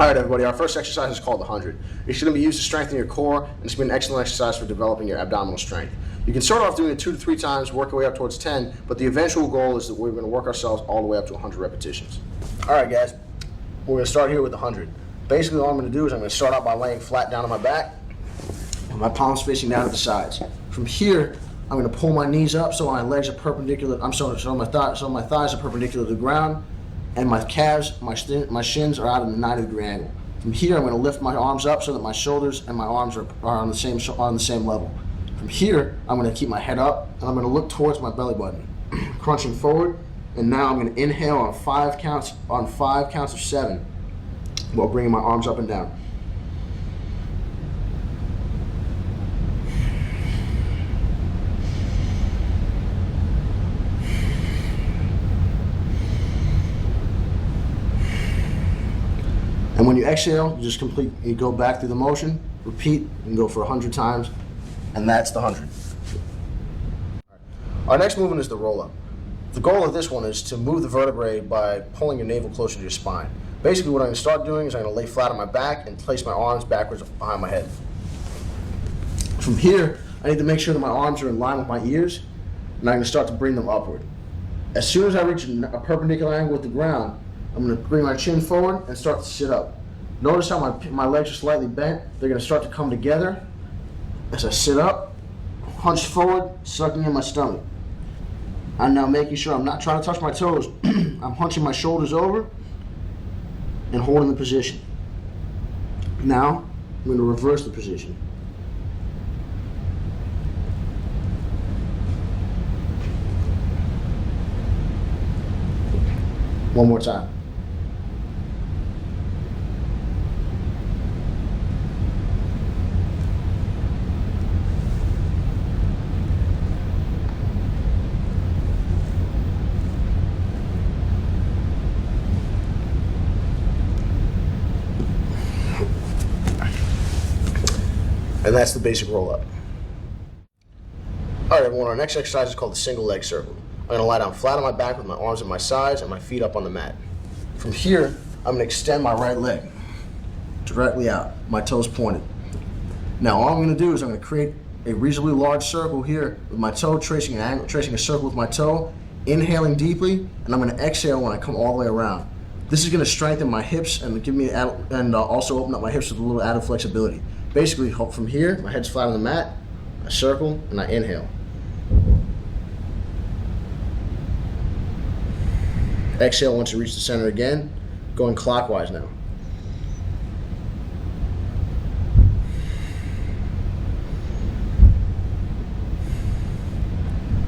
All right, everybody, our first exercise is called the 100. It's going to be used to strengthen your core, and it's been an excellent exercise for developing your abdominal strength. You can start off doing it 2 to 3 times, work your way up towards 10, but the eventual goal is that we're going to work ourselves all the way up to 100 repetitions. All right, guys, we're going to start here with the 100. Basically, all I'm going to do is I'm going to start out by laying flat down on my back, and my palms facing down at the sides. From here, I'm going to pull my knees up so my legs are perpendicular. So my thighs are perpendicular to the ground, and my calves, my shins are out in a 90-degree angle. From here, I'm going to lift my arms up so that my shoulders and my arms are on the same level. From here, I'm going to keep my head up, and I'm going to look towards my belly button, crunching forward. And now I'm going to inhale on 5 counts of 7, while bringing my arms up and down. And when you exhale, you go back through the motion, repeat, and go for 100 times, and that's the 100. Our next movement is the roll-up. The goal of this one is to move the vertebrae by pulling your navel closer to your spine. Basically, what I'm going to start doing is I'm going to lay flat on my back and place my arms backwards behind my head. From here, I need to make sure that my arms are in line with my ears, and I'm going to start to bring them upward. As soon as I reach a perpendicular angle with the ground, I'm going to bring my chin forward and start to sit up. Notice how my legs are slightly bent. They're going to start to come together as I sit up, hunch forward, sucking in my stomach. I'm now making sure I'm not trying to touch my toes. I'm hunching my shoulders over and holding the position. Now, I'm going to reverse the position. One more time. And that's the basic roll-up. All right, everyone, our next exercise is called the single leg circle. I'm going to lie down flat on my back with my arms at my sides and my feet up on the mat. From here, I'm going to extend my right leg directly out, my toes pointed. Now, all I'm going to do is I'm going to create a reasonably large circle here with my toe tracing a circle with my toe, inhaling deeply, and I'm going to exhale when I come all the way around. This is going to strengthen my hips and give me also open up my hips with a little added flexibility. Basically, from here, my head's flat on the mat, I circle, and I inhale. Exhale once you reach the center again, going clockwise now.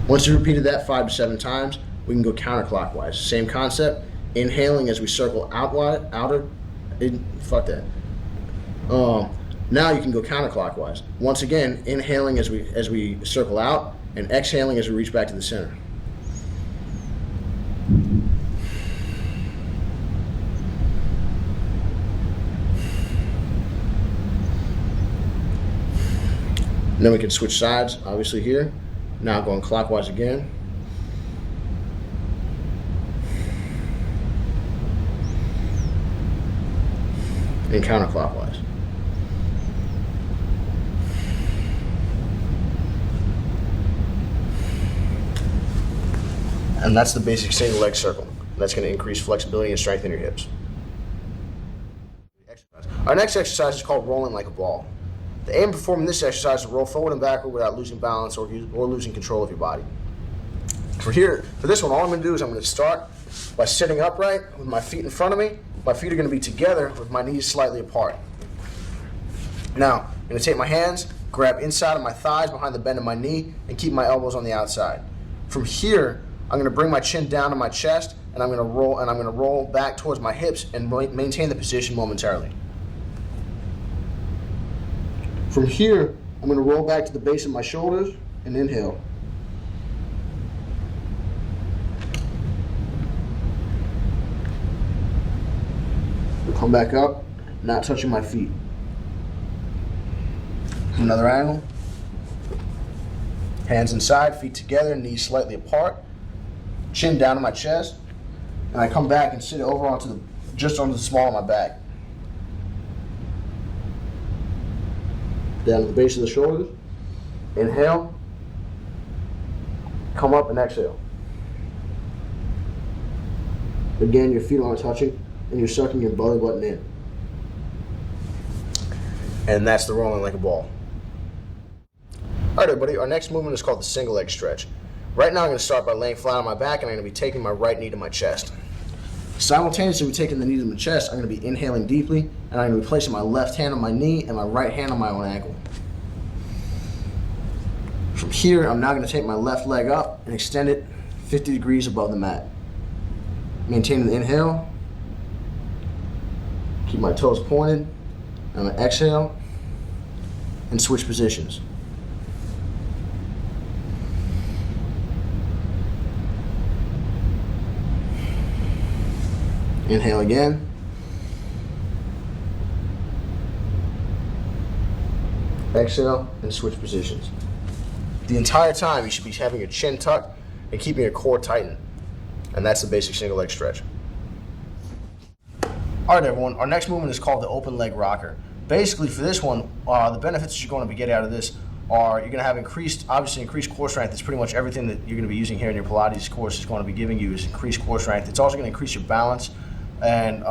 Once you've repeated that 5 to 7 times, we can go counterclockwise. Same concept, inhaling as we circle now you can go counterclockwise. Once again, inhaling as we circle out, and exhaling as we reach back to the center. And then we can switch sides, obviously here. Now going clockwise again. And counterclockwise. And that's the basic single leg circle. That's going to increase flexibility and strengthen your hips. Our next exercise is called rolling like a ball. The aim of performing this exercise is to roll forward and backward without losing balance or losing control of your body. For this one, all I'm going to do is I'm going to start by sitting upright with my feet in front of me. My feet are going to be together with my knees slightly apart. Now, I'm going to take my hands, grab inside of my thighs behind the bend of my knee, and keep my elbows on the outside. From here, I'm going to bring my chin down to my chest, and I'm going to roll back towards my hips and maintain the position momentarily. From here, I'm going to roll back to the base of my shoulders and inhale. Come back up, not touching my feet. Another angle. Hands inside, feet together, knees slightly apart. Chin down to my chest. And I come back and sit over just onto the small of my back. down to the base of the shoulders. Inhale, come up and exhale. Again, your feet aren't touching and you're sucking your belly button in. And that's the rolling like a ball. All right, everybody, our next movement is called the single leg stretch. Right now I'm going to start by laying flat on my back and I'm going to be taking my right knee to my chest. Simultaneously with taking the knee to my chest, I'm going to be inhaling deeply and I'm going to be placing my left hand on my knee and my right hand on my own ankle. From here, I'm now going to take my left leg up and extend it 50 degrees above the mat. Maintaining the inhale. Keep my toes pointed. I'm going to exhale and switch positions. Inhale again. Exhale and switch positions. The entire time you should be having your chin tucked and keeping your core tightened. And that's the basic single leg stretch. All right, everyone, our next movement is called the open leg rocker. Basically, for this one, the benefits that you're going to be getting out of this are you're going to have increased core strength. It's pretty much everything that you're going to be using here in your Pilates course is going to be giving you is increased core strength. It's also going to increase your balance, and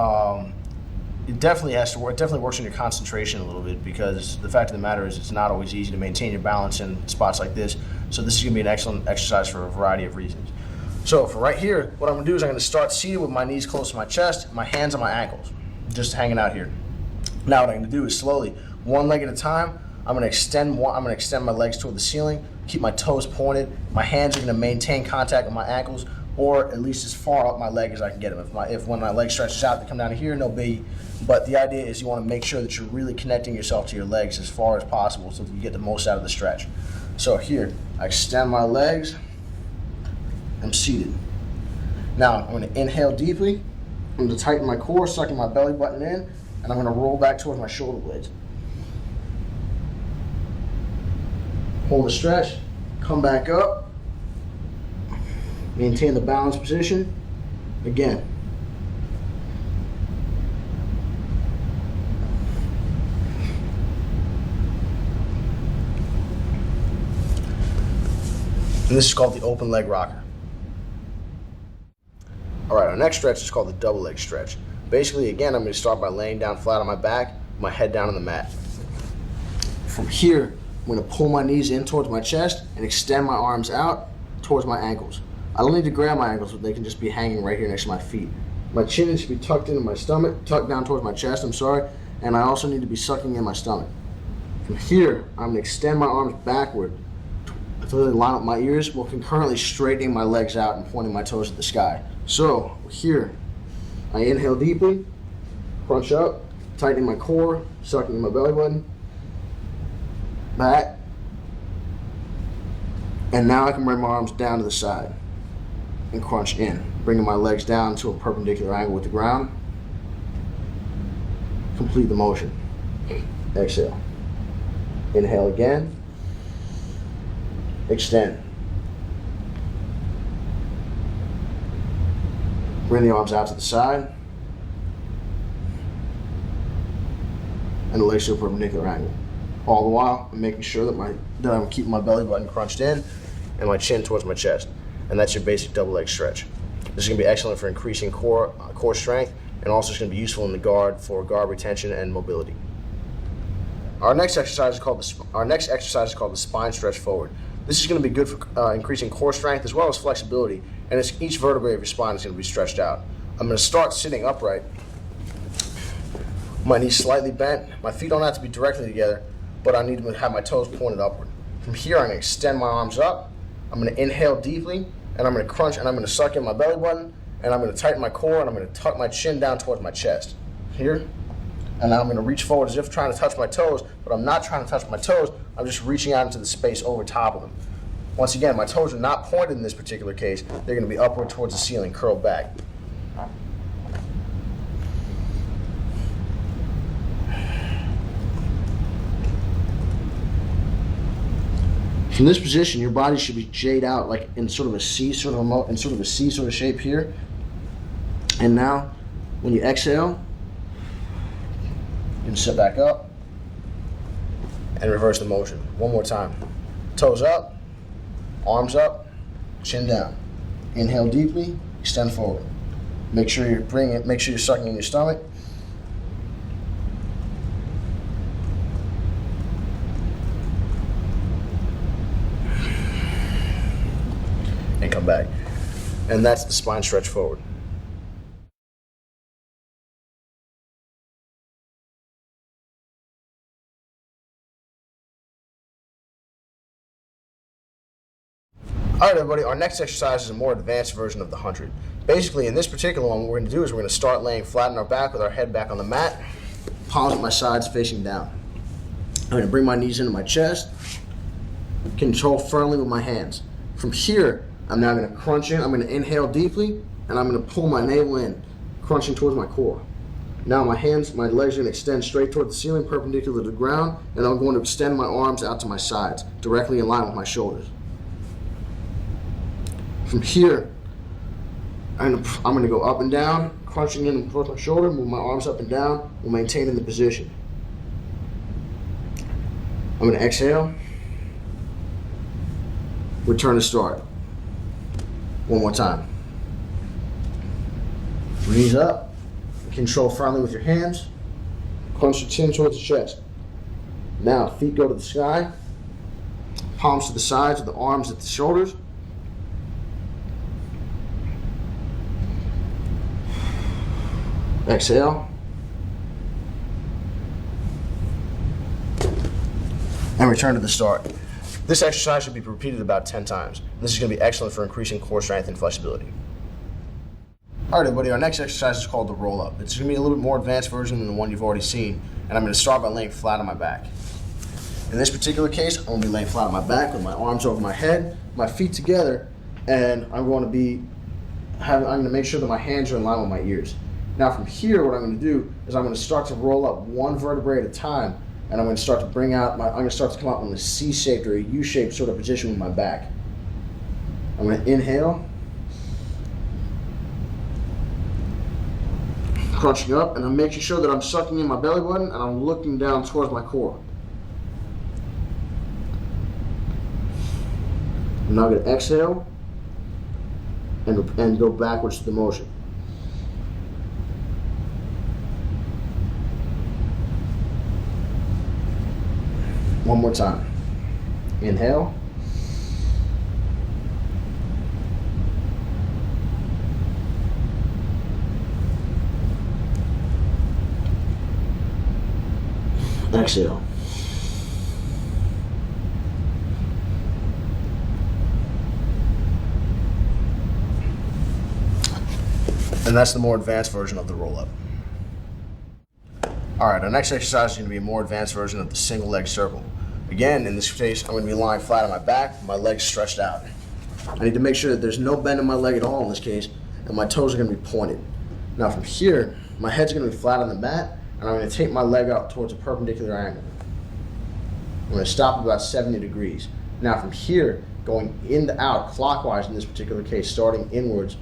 it definitely works on your concentration a little bit, because the fact of the matter is it's not always easy to maintain your balance in spots like this. So this is going to be an excellent exercise for a variety of reasons. So for right here, what I'm going to do is I'm going to start seated with my knees close to my chest, my hands on my ankles, just hanging out here. Now what I'm going to do is slowly, one leg at a time, I'm going to extend my legs toward the ceiling, keep my toes pointed. My hands are going to maintain contact with my ankles, or at least as far up my leg as I can get them. If when my leg stretches out, they come down to here, no biggie. But the idea is you want to make sure that you're really connecting yourself to your legs as far as possible so that you get the most out of the stretch. So here, I extend my legs. I'm seated. Now I'm going to inhale deeply. I'm going to tighten my core, sucking my belly button in, and I'm going to roll back towards my shoulder blades. Hold the stretch, come back up, maintain the balanced position. Again. And this is called the open leg rocker. All right, our next stretch is called the double leg stretch. Basically, again, I'm going to start by laying down flat on my back, my head down on the mat. From here, I'm going to pull my knees in towards my chest and extend my arms out towards my ankles. I don't need to grab my ankles, but they can just be hanging right here next to my feet. My chin should be tucked into my stomach, tucked down towards my chest, and I also need to be sucking in my stomach. From here, I'm going to extend my arms backward to really line up my ears while concurrently straightening my legs out and pointing my toes at the sky. So here, I inhale deeply, crunch up, tightening my core, sucking in my belly button, back, and now I can bring my arms down to the side and crunch in, bringing my legs down to a perpendicular angle with the ground. Complete the motion. Exhale. Inhale again. Extend. Bring the arms out to the side. And the legs to a perpendicular angle. All the while, I'm making sure that I'm keeping my belly button crunched in and my chin towards my chest. And that's your basic double leg stretch. This is going to be excellent for increasing core strength, and also it's going to be useful in the guard for guard retention and mobility. Our next exercise is called the spine stretch forward. This is going to be good for increasing core strength as well as flexibility, and each vertebrae of your spine is going to be stretched out. I'm going to start sitting upright. My knees slightly bent. My feet don't have to be directly together, but I need to have my toes pointed upward. From here, I'm going to extend my arms up. I'm going to inhale deeply, and I'm going to crunch, and I'm going to suck in my belly button, and I'm going to tighten my core, and I'm going to tuck my chin down towards my chest. Here. And now I'm going to reach forward as if trying to touch my toes, but I'm not trying to touch my toes. I'm just reaching out into the space over top of them. Once again, my toes are not pointed in this particular case. They're going to be upward towards the ceiling, curled back. From this position, your body should be jayed out like in sort of a C sort of shape here. And now, when you exhale, you can sit back up. and reverse the motion. One more time. Toes up, arms up, chin down. Inhale deeply, extend forward. Make sure you're sucking in your stomach. And come back. And that's the spine stretch forward. All right, everybody, our next exercise is a more advanced version of the 100. Basically, in this particular one, what we're going to do is we're going to start laying flat on our back with our head back on the mat, palms at my sides facing down. I'm going to bring my knees into my chest, control firmly with my hands. From here, I'm now going to crunch in. I'm going to inhale deeply, and I'm going to pull my navel in, crunching towards my core. Now my legs are going to extend straight toward the ceiling, perpendicular to the ground, and I'm going to extend my arms out to my sides, directly in line with my shoulders. From here, I'm going to go up and down, crunching in towards my shoulder, move my arms up and down, while maintaining the position. I'm going to exhale, return to start. One more time. Knees up, control firmly with your hands, crunch your chin towards the chest. Now, feet go to the sky, palms to the sides with the arms at the shoulders. Exhale. And return to the start. This exercise should be repeated about 10 times. This is going to be excellent for increasing core strength and flexibility. All right, everybody, our next exercise is called the roll-up. It's going to be a little bit more advanced version than the one you've already seen, and I'm going to start by laying flat on my back. In this particular case, I'm going to be laying flat on my back with my arms over my head, my feet together, and I'm going to make sure that my hands are in line with my ears. Now from here, what I'm going to do is I'm going to start to roll up one vertebrae at a time, and I'm going to start to come up in a C-shaped or a U-shaped sort of position with my back. I'm going to inhale, crunching up, and I'm making sure that I'm sucking in my belly button and I'm looking down towards my core. I'm now going to exhale and go backwards to the motion. One more time. Inhale. Exhale. And that's the more advanced version of the roll-up. All right, our next exercise is going to be a more advanced version of the single leg circle. Again, in this case, I'm going to be lying flat on my back, my legs stretched out. I need to make sure that there's no bend in my leg at all in this case, and my toes are going to be pointed. Now from here, my head's going to be flat on the mat, and I'm going to take my leg out towards a perpendicular angle. I'm going to stop about 70 degrees. Now from here, going in to out, clockwise in this particular case, starting inwards,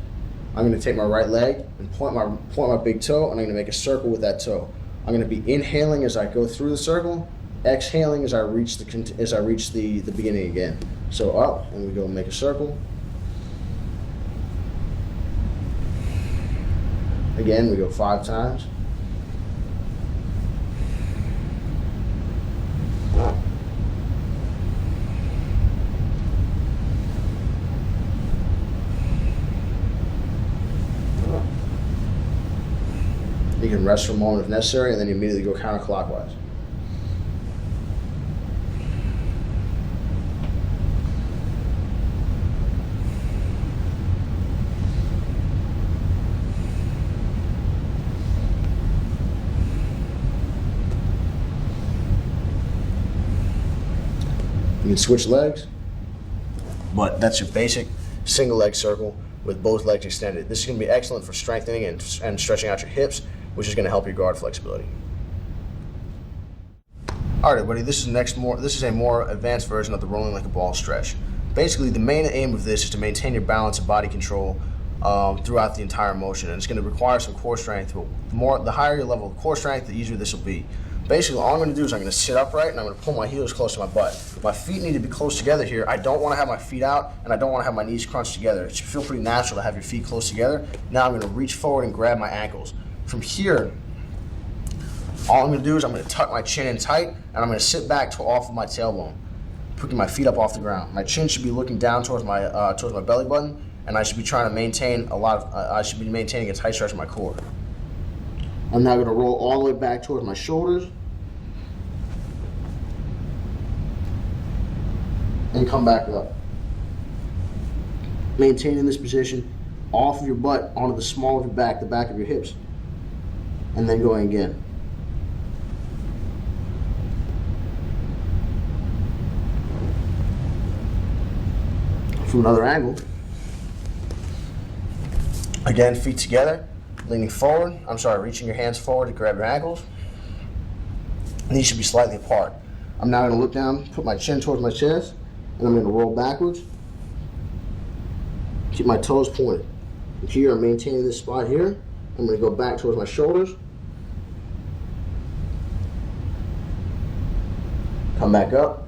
I'm going to take my right leg and point my big toe, and I'm going to make a circle with that toe. I'm going to be inhaling as I go through the circle, exhaling as I reach the beginning again. So up, and we go make a circle. Again, we go 5 times. You can rest for a moment if necessary, and then you immediately go counterclockwise. You can switch legs, but that's your basic single leg circle with both legs extended. This is going to be excellent for strengthening and stretching out your hips, which is going to help your guard flexibility. All right, everybody, this is a more advanced version of the rolling like a ball stretch. Basically, the main aim of this is to maintain your balance and body control throughout the entire motion, and it's going to require some core strength. The higher your level of core strength, the easier this will be. Basically, all I'm going to do is I'm going to sit upright and I'm going to pull my heels close to my butt. My feet need to be close together here. I don't want to have my feet out and I don't want to have my knees crunched together. It should feel pretty natural to have your feet close together. Now I'm going to reach forward and grab my ankles. From here, all I'm going to do is I'm going to tuck my chin in tight and I'm going to sit back off of my tailbone, putting my feet up off the ground. My chin should be looking down towards my belly button, and I should be trying to maintain I should be maintaining a tight stretch in my core. I'm now going to roll all the way back towards my shoulders and come back up. Maintaining this position off of your butt onto the small of your back, the back of your hips, and then going again. From another angle. Again, feet together, leaning forward. Reaching your hands forward to grab your ankles. And these should be slightly apart. I'm now going to look down, put my chin towards my chest, and I'm going to roll backwards. Keep my toes pointed. And here, I'm maintaining this spot here. I'm going to go back towards my shoulders. Come back up.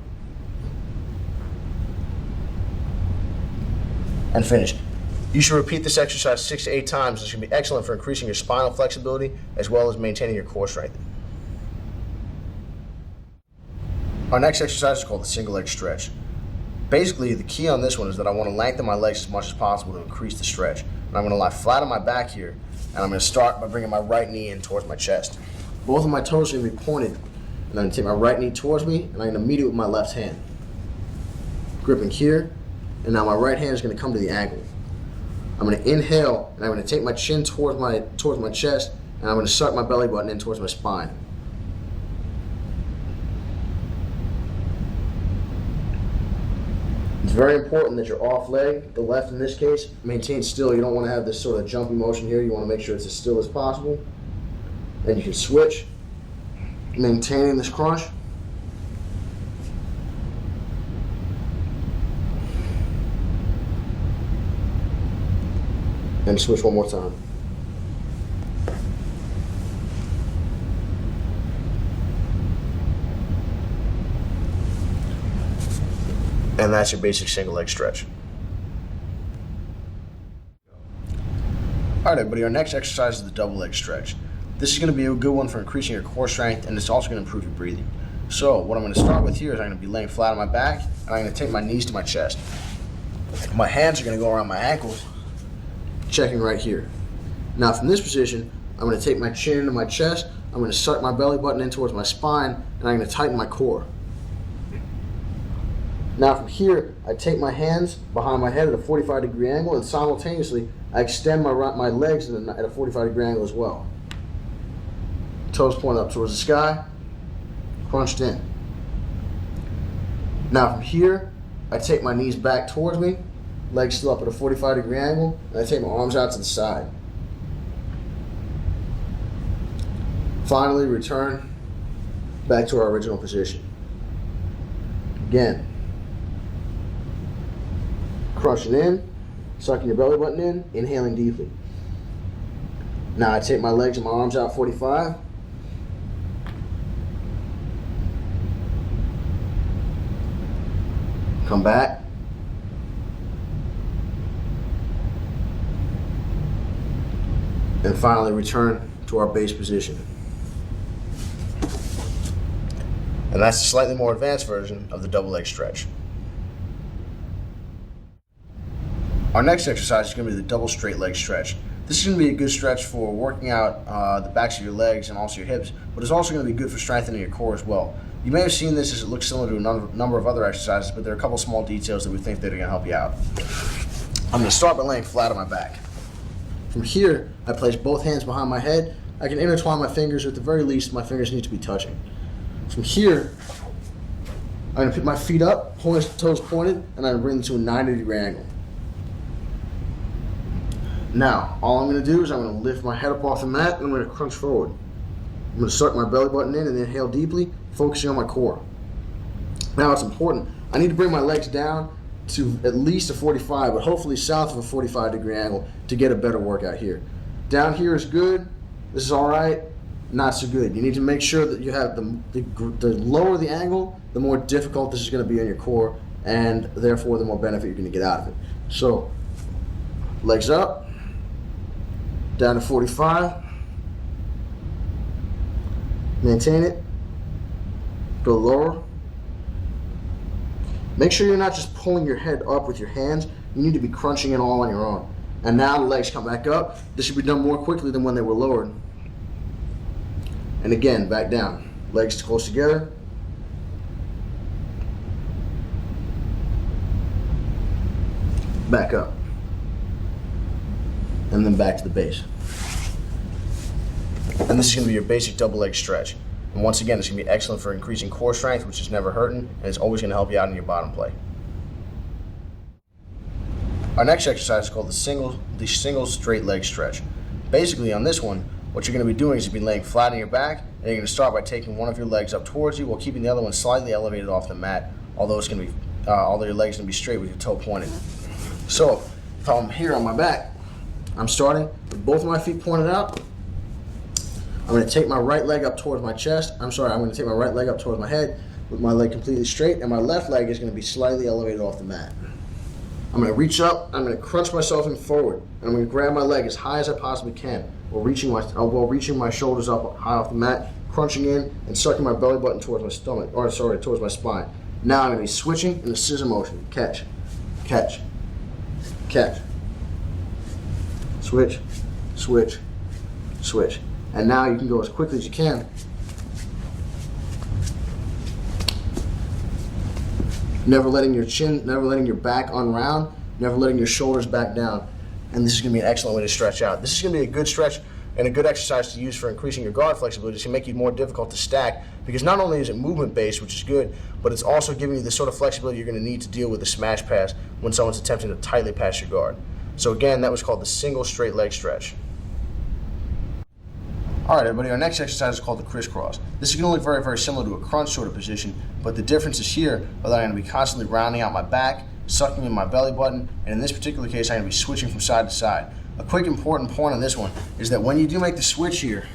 And finish. You should repeat this exercise 6 to 8 times. This can be excellent for increasing your spinal flexibility as well as maintaining your core strength. Our next exercise is called the single leg stretch. Basically, the key on this one is that I want to lengthen my legs as much as possible to increase the stretch. And I'm going to lie flat on my back here, and I'm going to start by bringing my right knee in towards my chest. Both of my toes are going to be pointed, and I'm going to take my right knee towards me, and I'm going to meet it with my left hand. Gripping here, and now my right hand is going to come to the ankle. I'm going to inhale, and I'm going to take my chin towards my chest, and I'm going to suck my belly button in towards my spine. It's very important that your off leg, the left in this case, maintains still. You don't want to have this sort of jumpy motion here. You want to make sure it's as still as possible. Then you can switch, maintaining this crunch. And switch one more time. And that's your basic single leg stretch. All right, everybody, our next exercise is the double leg stretch. This is going to be a good one for increasing your core strength, and it's also going to improve your breathing. So what I'm going to start with here is I'm going to be laying flat on my back, and I'm going to take my knees to my chest. My hands are going to go around my ankles, checking right here. Now from this position, I'm going to take my chin into my chest, I'm going to suck my belly button in towards my spine, and I'm going to tighten my core. Now from here, I take my hands behind my head at a 45-degree angle, and simultaneously, I extend my legs at a 45-degree angle as well. Toes point up towards the sky, crunched in. Now from here, I take my knees back towards me, legs still up at a 45-degree angle, and I take my arms out to the side. Finally, return back to our original position. Again, crushing in, sucking your belly button in, inhaling deeply. Now I take my legs and my arms out 45. Come back. And finally return to our base position. And that's a slightly more advanced version of the double leg stretch. Our next exercise is going to be the double straight leg stretch. This is going to be a good stretch for working out the backs of your legs and also your hips, but it's also going to be good for strengthening your core as well. You may have seen this as it looks similar to a number of other exercises, but there are a couple small details that we think that are going to help you out. I'm going to start by laying flat on my back. From here, I place both hands behind my head. I can intertwine my fingers, or at the very least, my fingers need to be touching. From here, I'm going to pick my feet up, toes pointed, and I'm going to bring them to a 90-degree angle. Now, all I'm going to do is I'm going to lift my head up off the mat, and I'm going to crunch forward. I'm going to suck my belly button in and inhale deeply, focusing on my core. Now it's important. I need to bring my legs down to at least a 45, but hopefully south of a 45-degree angle to get a better workout here. Down here is good. This is all right. not so good. You need to make sure that you have the lower the angle, the more difficult this is going to be on your core, and therefore the more benefit you're going to get out of it. So legs up, down to 45, maintain it, go lower. Make sure you're not just pulling your head up with your hands. You need to be crunching it all on your own. And now the legs come back up. This should be done more quickly than when they were lowered. And again, back down. Legs close together. Back up. And then back to the base. And this is going to be your basic double leg stretch. And once again, it's going to be excellent for increasing core strength, which is never hurting, and it's always going to help you out in your bottom play. Our next exercise is called the single straight leg stretch. Basically, on this one, what you're going to be doing is you'll be laying flat on your back, and you're going to start by taking one of your legs up towards you while keeping the other one slightly elevated off the mat, although it's going to be, although your legs are going to be straight with your toe pointed. So, if I'm here on my back, I'm starting with both of my feet pointed out. I'm going to take my right leg up towards my chest. I'm going to take my right leg up towards my head with my leg completely straight, and my left leg is going to be slightly elevated off the mat. I'm going to reach up, I'm going to crunch myself in forward, and I'm going to grab my leg as high as I possibly can while reaching my shoulders up high off the mat, crunching in and sucking my belly button towards my stomach, towards my spine. Now I'm going to be switching in a scissor motion. Catch, catch, catch. Switch, switch, switch. And now you can go as quickly as you can. Never letting your back unround, never letting your shoulders back down. And this is going to be an excellent way to stretch out. This is going to be a good stretch and a good exercise to use for increasing your guard flexibility. It's going to make you more difficult to stack because not only is it movement-based, which is good, but it's also giving you the sort of flexibility you're going to need to deal with a smash pass when someone's attempting to tightly pass your guard. So again, that was called the single straight leg stretch. All right, everybody, our next exercise is called the crisscross. This is going to look very, very similar to a crunch sort of position, but the differences here are that I'm going to be constantly rounding out my back, sucking in my belly button, and in this particular case, I'm going to be switching from side to side. A quick important point on this one is that when you do make the switch here,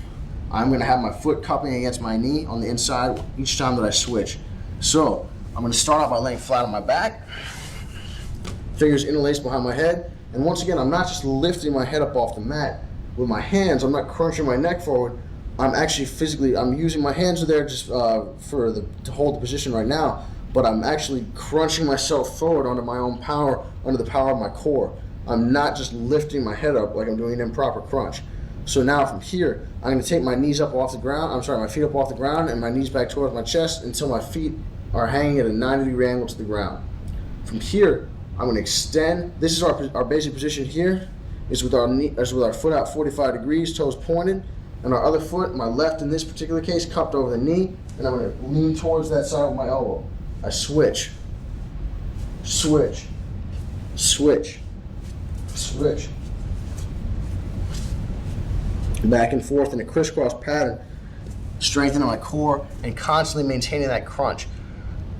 I'm going to have my foot cupping against my knee on the inside each time that I switch. So I'm going to start out by laying flat on my back, fingers interlaced behind my head, and once again, I'm not just lifting my head up off the mat. With my hands, I'm not crunching my neck forward. I'm actually I'm using my hands there just to hold the position right now, but I'm actually crunching myself forward under my own power, under the power of my core. I'm not just lifting my head up like I'm doing an improper crunch. So now from here, I'm going to take my knees up off the ground, my feet up off the ground and my knees back towards my chest until my feet are hanging at a 90-degree angle to the ground. From here, I'm going to extend. This is our basic position here. Is with our foot out 45 degrees, toes pointed, and our other foot, my left in this particular case, cupped over the knee, and I'm going to lean towards that side with my elbow. I switch, switch, switch, switch. Back and forth in a crisscross pattern, strengthening my core and constantly maintaining that crunch.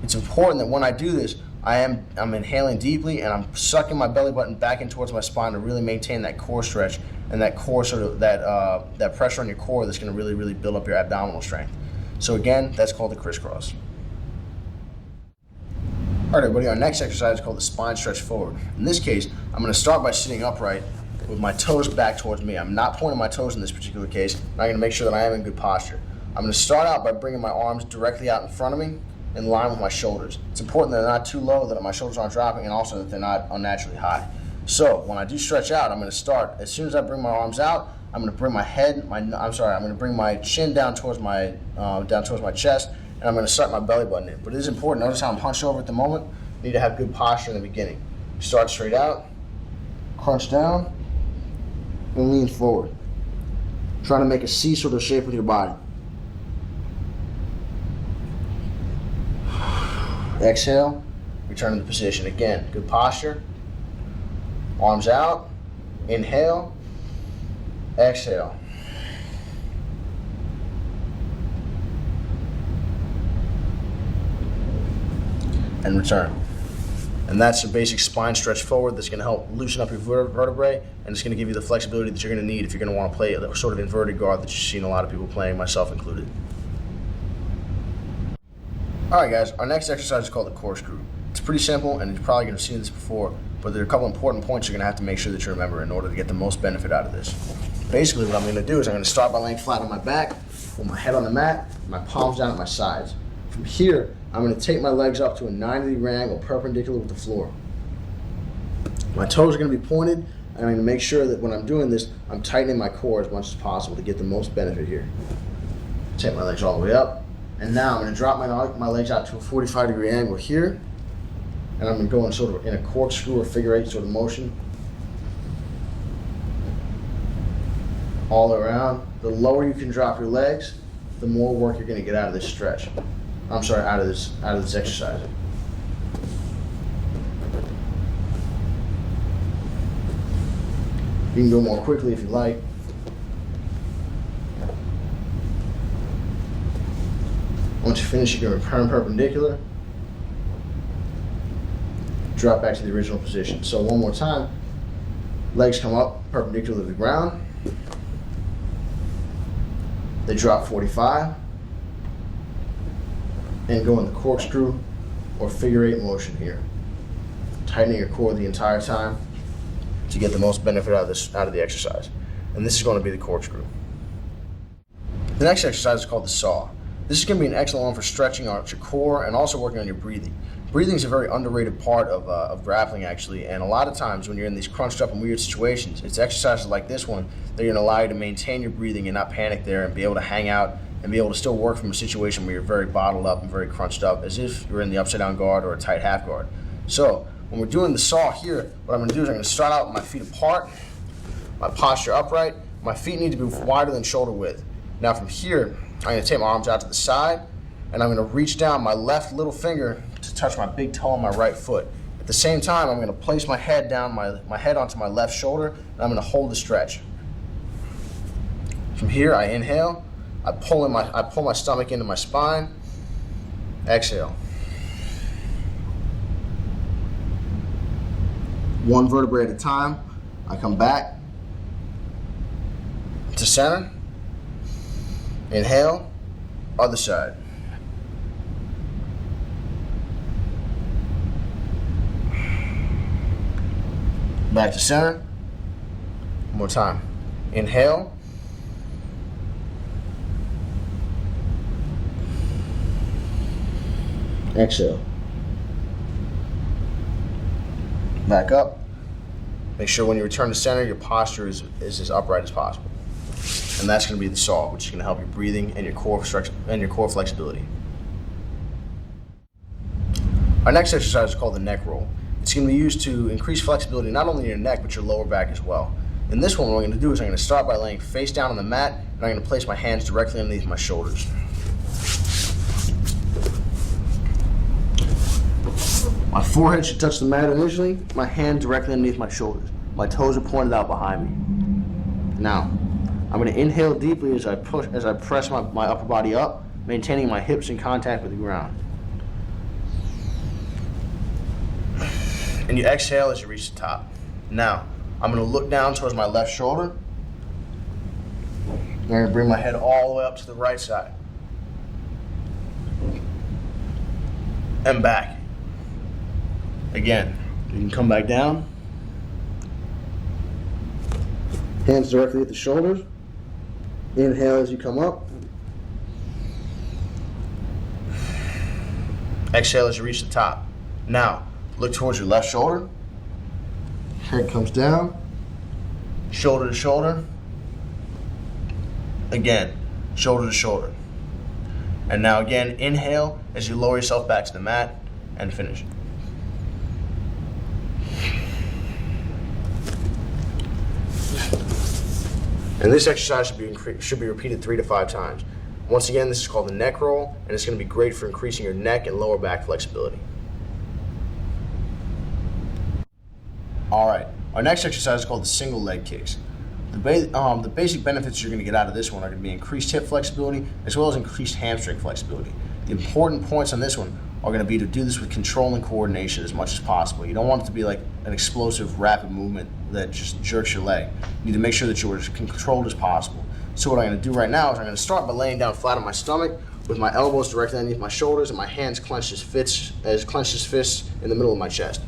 It's important that when I do this, I'm inhaling deeply and I'm sucking my belly button back in towards my spine to really maintain that core stretch and that core that pressure on your core that's going to really, really build up your abdominal strength. So again, that's called the crisscross. All right, everybody, our next exercise is called the spine stretch forward. In this case, I'm going to start by sitting upright with my toes back towards me. I'm not pointing my toes in this particular case. I'm going to make sure that I am in good posture. I'm going to start out by bringing my arms directly out in front of me, in line with my shoulders. It's important that they're not too low, that my shoulders aren't dropping, and also that they're not unnaturally high. So when I do stretch out, I'm going to start, as soon as I bring my arms out, I'm going to bring I'm going to bring my chin down towards my chest, and I'm going to suck my belly button in. But it is important, notice how I'm hunched over at the moment. You need to have good posture in the beginning. Start straight out, crunch down, and lean forward. Trying to make a C sort of shape with your body. Exhale, return to the position. Again, good posture. Arms out. Inhale. Exhale. And return. And that's a basic spine stretch forward that's going to help loosen up your vertebrae, and it's going to give you the flexibility that you're going to need if you're going to want to play a sort of inverted guard that you've seen a lot of people playing, myself included. Alright guys, our next exercise is called the corkscrew. It's pretty simple, and you're probably going to have seen this before, but there are a couple important points you're going to have to make sure that you remember in order to get the most benefit out of this. Basically what I'm going to do is I'm going to start by laying flat on my back, with my head on the mat, my palms down at my sides. From here, I'm going to take my legs up to a 90-degree angle perpendicular with the floor. My toes are going to be pointed, and I'm going to make sure that when I'm doing this, I'm tightening my core as much as possible to get the most benefit here. Take my legs all the way up, and now I'm going to drop my legs out to a 45-degree angle here, and I'm going to go in sort of in a corkscrew or figure eight sort of motion. All the way around. The lower you can drop your legs, the more work you're going to get out of this stretch. I'm sorry, out of this exercise. You can go more quickly if you like. Once you finish, you're going to turn perpendicular. Drop back to the original position. So one more time. Legs come up perpendicular to the ground. They drop 45. And go in the corkscrew or figure eight motion here. Tightening your core the entire time to get the most benefit out of the exercise. And this is going to be the corkscrew. The next exercise is called the saw. This is going to be an excellent one for stretching out your core and also working on your breathing. Breathing is a very underrated part of grappling actually, and a lot of times when you're in these crunched up and weird situations, it's exercises like this one that are going to allow you to maintain your breathing and not panic there and be able to hang out and be able to still work from a situation where you're very bottled up and very crunched up as if you're in the upside down guard or a tight half guard. So when we're doing the saw here, what I'm going to do is I'm going to start out with my feet apart, my posture upright. My feet need to be wider than shoulder width. Now from here, I'm going to take my arms out to the side, and I'm going to reach down my left little finger to touch my big toe on my right foot. At the same time, I'm going to place my head down, my head onto my left shoulder, and I'm going to hold the stretch. From here, I inhale. I pull my stomach into my spine. Exhale. One vertebrae at a time. I come back to center. Inhale. Other side. Back to center. One more time. Inhale. Exhale. Back up. Make sure when you return to center, your posture is as upright as possible. And that's going to be the saw, which is going to help your breathing and your core flexibility. Our next exercise is called the neck roll. It's going to be used to increase flexibility not only in your neck, but your lower back as well. In this one, what I'm going to do is I'm going to start by laying face down on the mat, and I'm going to place my hands directly underneath my shoulders. My forehead should touch the mat initially, my hand directly underneath my shoulders. My toes are pointed out behind me. Now, I'm going to inhale deeply as I press my upper body up, maintaining my hips in contact with the ground. And you exhale as you reach the top. Now, I'm going to look down towards my left shoulder. I'm going to bring my head all the way up to the right side. And back. Again, you can come back down. Hands directly at the shoulders. Inhale as you come up. Exhale as you reach the top. Now, look towards your left shoulder. Head comes down. Shoulder to shoulder. Again, shoulder to shoulder. And now again, inhale as you lower yourself back to the mat and finish. And this exercise should be repeated 3 to 5 times. Once again, this is called the neck roll, and it's going to be great for increasing your neck and lower back flexibility. All right, our next exercise is called the single leg kicks. The basic benefits you're going to get out of this one are going to be increased hip flexibility as well as increased hamstring flexibility. The important points on this one are going to be to do this with control and coordination as much as possible. You don't want it to be like an explosive, rapid movement that just jerks your leg. You need to make sure that you're as controlled as possible. So what I'm going to do right now is I'm going to start by laying down flat on my stomach with my elbows directly underneath my shoulders and my hands clenched as fists in the middle of my chest.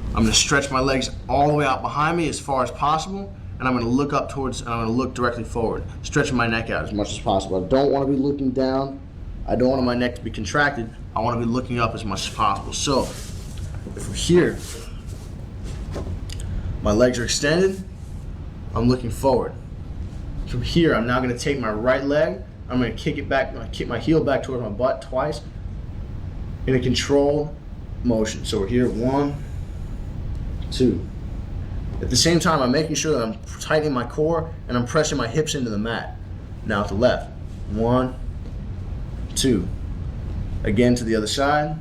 I'm going to stretch my legs all the way out behind me as far as possible, and I'm going to look up towards, and I'm going to look directly forward, stretching my neck out as much as possible. I don't want to be looking down. I don't want my neck to be contracted. I want to be looking up as much as possible. So, from here, my legs are extended, I'm looking forward. From here, I'm now going to take my right leg, I'm going to kick it back, kick my heel back towards my butt twice in a controlled motion. So we're here, 1, 2. At the same time, I'm making sure that I'm tightening my core and I'm pressing my hips into the mat. Now to the left, 1, 2. Again to the other side,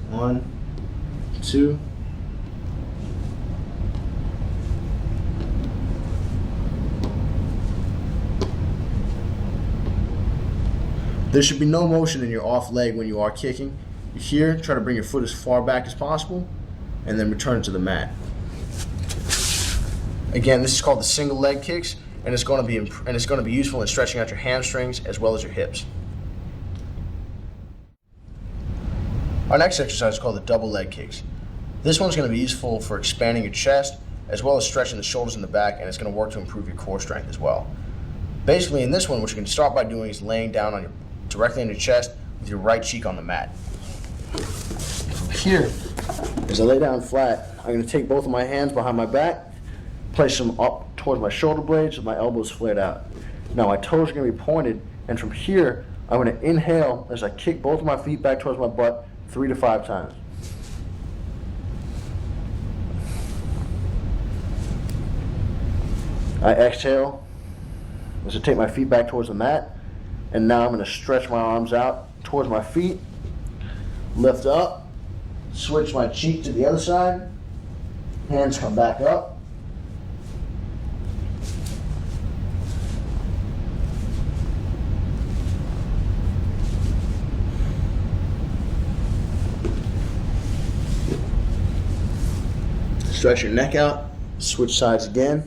1, 2. There should be no motion in your off leg when you are kicking. Here, try to bring your foot as far back as possible and then return to the mat. Again, this is called the single leg kicks, and it's going to be useful in stretching out your hamstrings as well as your hips. Our next exercise is called the double leg kicks. This one's going to be useful for expanding your chest as well as stretching the shoulders and the back, and it's going to work to improve your core strength as well. Basically, in this one, what you can start by doing is laying down directly on your chest with your right cheek on the mat. From here, as I lay down flat, I'm going to take both of my hands behind my back, place them up towards my shoulder blades with my elbows flared out. Now my toes are going to be pointed, and from here, I'm going to inhale as I kick both of my feet back towards my butt 3 to 5 times. I exhale as I take my feet back towards the mat, and now I'm going to stretch my arms out towards my feet, lift up, switch my cheek to the other side, hands come back up. Stretch your neck out, switch sides again,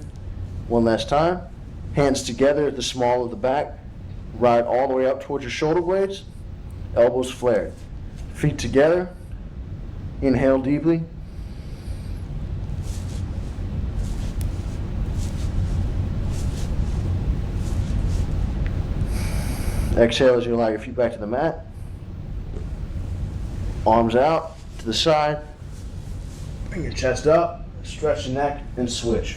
one last time. Hands together at the small of the back, ride all the way up towards your shoulder blades, elbows flared. Feet together, inhale deeply. Exhale as you allow your feet back to the mat. Arms out to the side, bring your chest up. Stretch the neck and switch.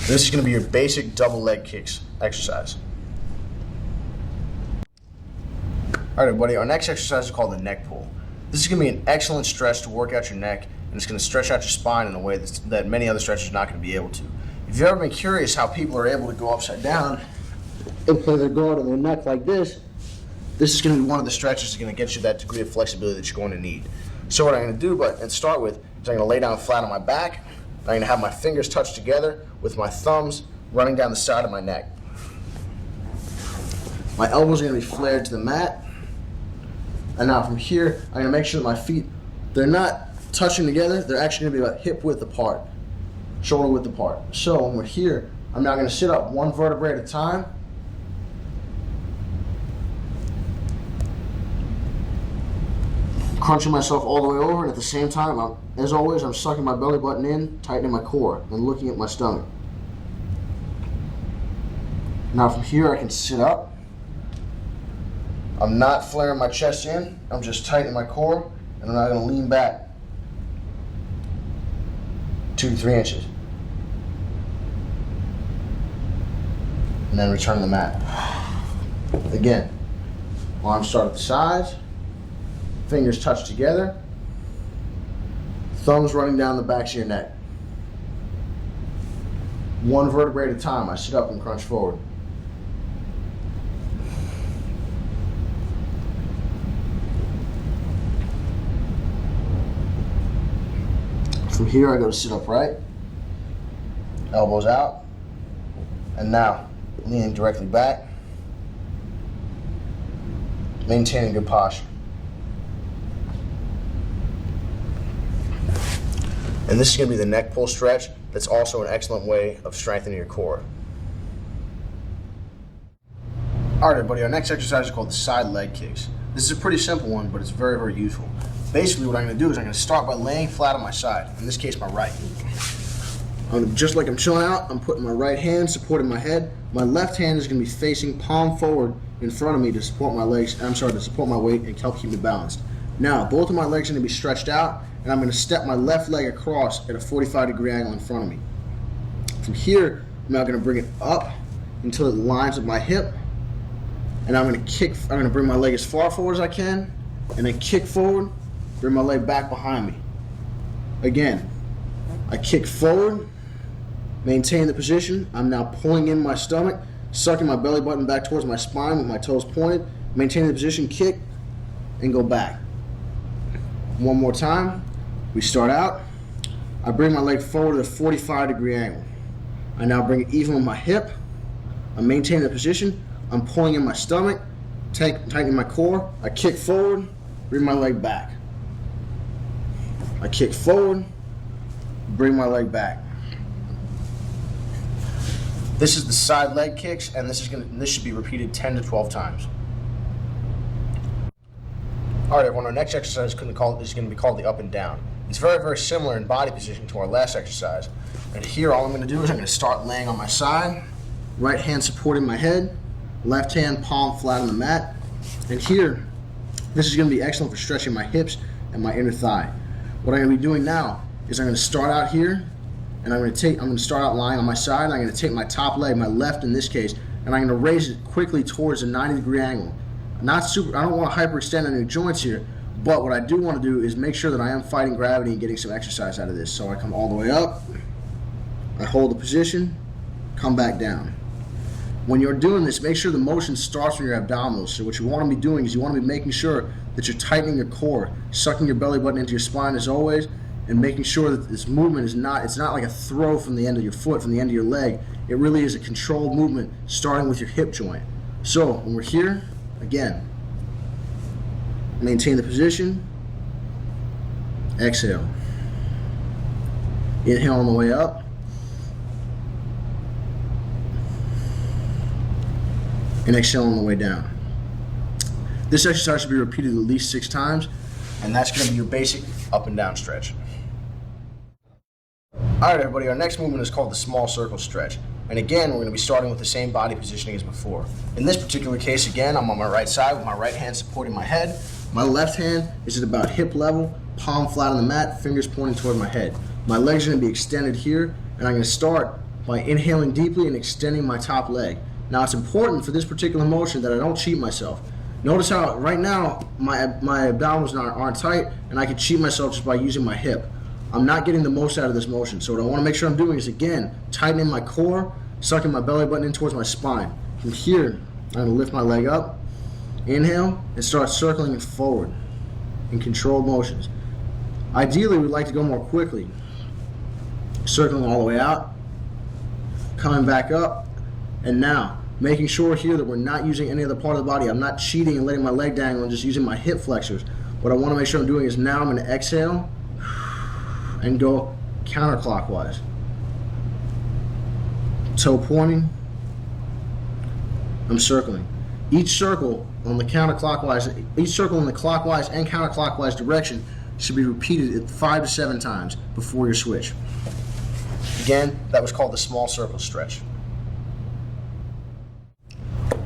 This is going to be your basic double leg kicks exercise. Alright everybody, our next exercise is called the neck pull. This is going to be an excellent stretch to work out your neck, and it's going to stretch out your spine in a way that many other stretchers are not going to be able to. If you've ever been curious how people are able to go upside down and play their guard on their neck like this is going to be one of the stretches that's going to get you that degree of flexibility that you're going to need. So what I'm going to do and start with is I'm going to lay down flat on my back. I'm going to have my fingers touch together with my thumbs running down the side of my neck. My elbows are going to be flared to the mat. And now from here, I'm going to make sure that my feet, they're not touching together. They're actually going to be about hip width apart, shoulder width apart. So when we're here, I'm now going to sit up one vertebrae at a time. Crunching myself all the way over, and at the same time, as always, I'm sucking my belly button in, tightening my core, and looking at my stomach. Now from here, I can sit up. I'm not flaring my chest in, I'm just tightening my core, and I'm now going to lean back 2 to 3 inches. And then return to the mat. Again, arms start at the sides. Fingers touch together, thumbs running down the backs of your neck. One vertebrae at a time, I sit up and crunch forward. From here I go to sit upright, elbows out, and now leaning directly back, maintaining good posture. And this is going to be the neck pull stretch. That's also an excellent way of strengthening your core. All right, everybody, our next exercise is called the side leg kicks. This is a pretty simple one, but it's very, very useful. Basically, what I'm going to do is I'm going to start by laying flat on my side, in this case, my right. Just like I'm chilling out, I'm putting my right hand supporting my head. My left hand is going to be facing palm forward in front of me to support my legs, to support my weight and help keep me balanced. Now, both of my legs are going to be stretched out, and I'm going to step my left leg across at a 45-degree angle in front of me. From here, I'm now going to bring it up until it lines with my hip, and I'm going to bring my leg as far forward as I can, and then kick forward, bring my leg back behind me. Again, I kick forward, maintain the position. I'm now pulling in my stomach, sucking my belly button back towards my spine with my toes pointed, maintain the position, kick, and go back. One more time. We start out. I bring my leg forward at a 45-degree angle. I now bring it even with my hip. I'm maintaining the position. I'm pulling in my stomach, tightening my core. I kick forward, bring my leg back. I kick forward, bring my leg back. This is the side leg kicks, and this should be repeated 10 to 12 times. All right, everyone, our next exercise is going to be called the up and down. It's very, very similar in body position to our last exercise. And here, all I'm going to do is I'm going to start laying on my side, right hand supporting my head, left hand palm flat on the mat. And here, this is going to be excellent for stretching my hips and my inner thigh. What I'm going to be doing now is I'm going to start out here, and I'm going to start out lying on my side, and I'm going to take my top leg, my left in this case, and I'm going to raise it quickly towards a 90-degree angle. I don't want to hyperextend any joints here, but what I do want to do is make sure that I am fighting gravity and getting some exercise out of this. So I come all the way up, I hold the position, come back down. When you're doing this, make sure the motion starts from your abdominals. So what you want to be doing is you want to be making sure that you're tightening your core, sucking your belly button into your spine as always, and making sure that this movement it's not like a throw from the end of your foot, from the end of your leg. It really is a controlled movement starting with your hip joint. So when we're here, again, maintain the position, exhale. Inhale on the way up, and exhale on the way down. This exercise should be repeated at least 6 times, and that's going to be your basic up and down stretch. All right, everybody, our next movement is called the small circle stretch. And again, we're going to be starting with the same body positioning as before. In this particular case, again, I'm on my right side with my right hand supporting my head. My left hand is at about hip level, palm flat on the mat, fingers pointing toward my head. My legs are going to be extended here, and I'm going to start by inhaling deeply and extending my top leg. Now, it's important for this particular motion that I don't cheat myself. Notice how right now my abdominals aren't tight, and I can cheat myself just by using my hip. I'm not getting the most out of this motion. So what I want to make sure I'm doing is, again, tightening my core, sucking my belly button in towards my spine. From here, I'm going to lift my leg up, inhale, and start circling it forward in controlled motions. Ideally, we'd like to go more quickly. Circling all the way out, coming back up, and now making sure here that we're not using any other part of the body. I'm not cheating and letting my leg dangle and just using my hip flexors. What I want to make sure I'm doing is now I'm going to exhale and go counterclockwise. Toe pointing, I'm circling. Each circle in the clockwise and counterclockwise direction should be repeated 5 to 7 times before your switch. Again, that was called the small circle stretch.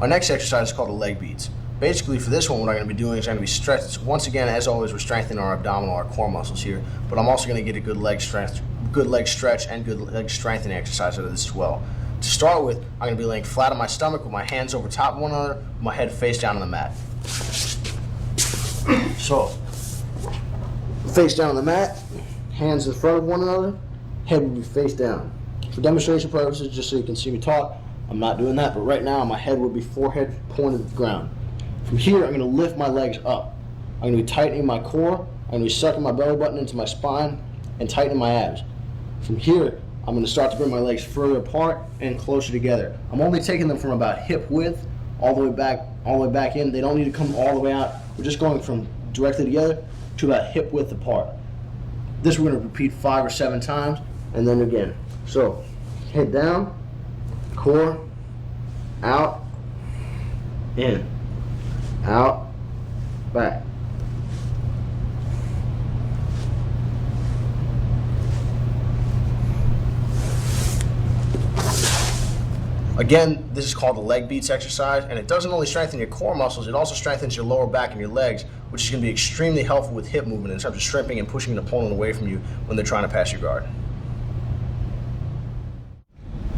Our next exercise is called the leg beats. Basically, for this one, what I'm going to be doing is I'm going to be stretched. Once again, as always, we're strengthening our abdominal, our core muscles here, but I'm also going to get a good leg stretch and good leg strengthening exercise out of this as well. To start with, I'm going to be laying flat on my stomach with my hands over top of one another, with my head face down on the mat. So, face down on the mat, hands in front of one another, head will be face down. For demonstration purposes, just so you can see me talk, I'm not doing that, but right now my head will be forehead pointed at the ground. From here, I'm going to lift my legs up. I'm going to be tightening my core, I'm going to be sucking my belly button into my spine, and tightening my abs. From here, I'm going to start to bring my legs further apart and closer together. I'm only taking them from about hip width all the way back in. They don't need to come all the way out. We're just going from directly together to about hip width apart. This we're going to repeat 5 or 7 times, and then again. So head down, core, out, in, out, back. Again, this is called the leg beats exercise, and it doesn't only strengthen your core muscles, it also strengthens your lower back and your legs, which is going to be extremely helpful with hip movement in terms of shrimping and pushing an opponent away from you when they're trying to pass your guard.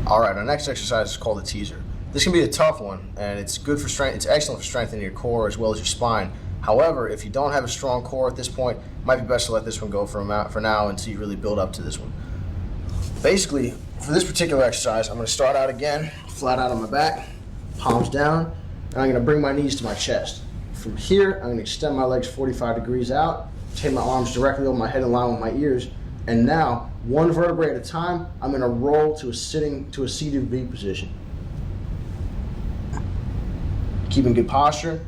All right, our next exercise is called the teaser. This can be a tough one, and it's good for strength. It's excellent for strengthening your core as well as your spine. However, if you don't have a strong core at this point, it might be best to let this one go for now until you really build up to this one. Basically, for this particular exercise, I'm going to start out again, flat out on my back, palms down, and I'm going to bring my knees to my chest. From here, I'm going to extend my legs 45 degrees out, take my arms directly over my head in line with my ears, and now, one vertebrae at a time, I'm going to roll to a seated V position. Keeping good posture.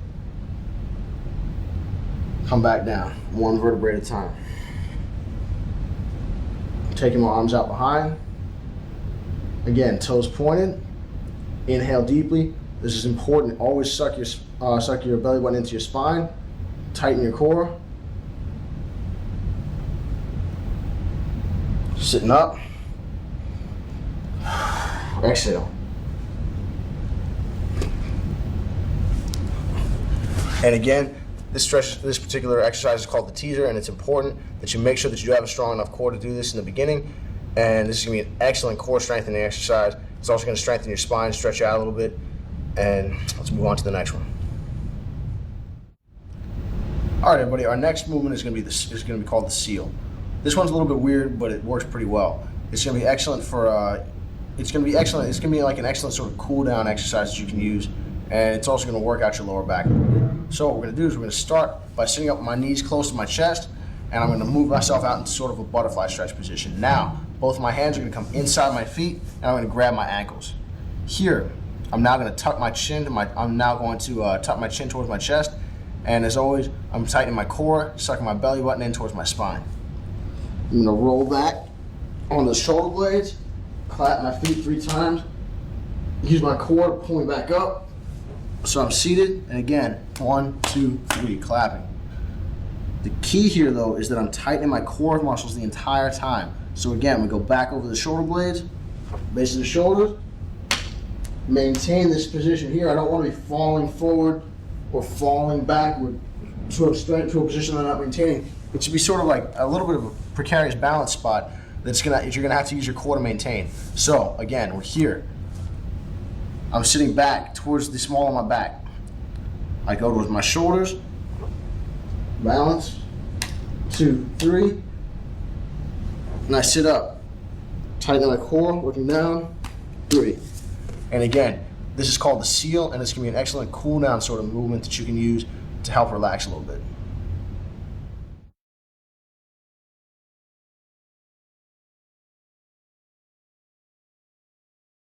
Come back down, one vertebrae at a time. Taking my arms out behind. Again, toes pointed. Inhale deeply. This is important. Always suck your belly button into your spine. Tighten your core. Sitting up. Exhale. And again, this particular exercise is called the teaser, and it's important that you make sure that you have a strong enough core to do this in the beginning. And this is going to be an excellent core strengthening exercise. It's also going to strengthen your spine, stretch you out a little bit. And let's move on to the next one. All right, everybody. Our next movement is going to be called the seal. This one's a little bit weird, but it works pretty well. It's going to be excellent for. It's going to be excellent. It's going to be like an excellent sort of cool down exercise that you can use, and it's also going to work out your lower back. So what we're going to do is we're going to start by sitting up with my knees close to my chest, and I'm going to move myself out into sort of a butterfly stretch position. Now, both of my hands are going to come inside my feet, and I'm going to grab my ankles. Here, I'm now going to tuck my chin to tuck my chin towards my chest, and as always, I'm tightening my core, sucking my belly button in towards my spine. I'm going to roll back on the shoulder blades, clap my feet 3 times, use my core to pull me back up. So I'm seated, and again, 1, 2, 3, clapping. The key here, though, is that I'm tightening my core muscles the entire time. So again, we go back over the shoulder blades, base of the shoulders, maintain this position here. I don't want to be falling forward or falling backward to a position that I'm not maintaining. It should be sort of like a little bit of a precarious balance spot that you're gonna have to use your core to maintain. So again, we're here. I'm sitting back towards the small of my back. I go towards my shoulders, balance, 2, 3, and I sit up. Tighten my core, looking down, 3. And again, this is called the seal, and it's gonna be an excellent cool down sort of movement that you can use to help relax a little bit.